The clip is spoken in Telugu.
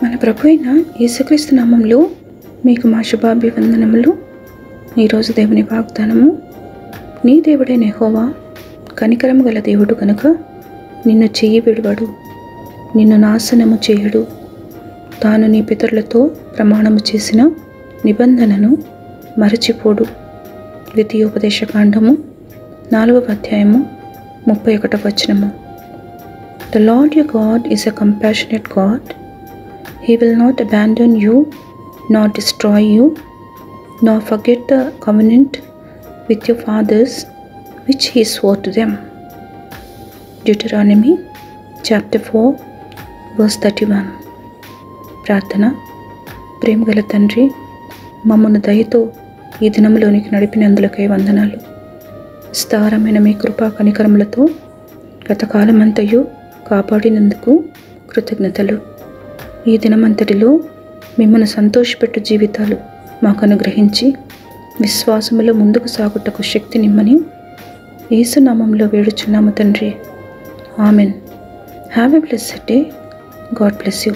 మన ప్రభు అయిన యేసుక్రీస్తు నామంలో మీకు మా శుభాభివందనములు. ఈరోజు దేవుని వాగ్దానము, నీ దేవుడైన యెహోవా కనికరము గల దేవుడు కనుక నిన్ను చెయ్యి విడువడు, నిన్ను నాశనము చేయడు. తాను నీ పితరులతో ప్రమాణము చేసిన నిబంధనను మరచిపోడు. ద్వితీయోపదేశకాండము 4వ అధ్యాయము 31వ వచనము. The Lord your God is a compassionate God. He will not abandon you, nor destroy you, nor forget the covenant with your fathers, which he swore to them. Deuteronomy chapter 4, verse 31. ప్రార్థన. ప్రేమగల తండ్రి, మమ్మను దయతో ఈ దినంలోనికి నడిపినందులకై వందనాలు. విస్తారమైన మీ కృపా కనికరములతో గత కాలమంతయు కాపాడినందుకు కృతజ్ఞతలు. ఈ దినమంతటిలో మిమ్మల్ని సంతోషపెట్టు జీవితాలు మాకు అనుగ్రహించి విశ్వాసములో ముందుకు సాగుటకు శక్తి నిమ్మని యేసు నామములో వేడుచున్నాము తండ్రి. Amen. Have a blessed day. God bless you.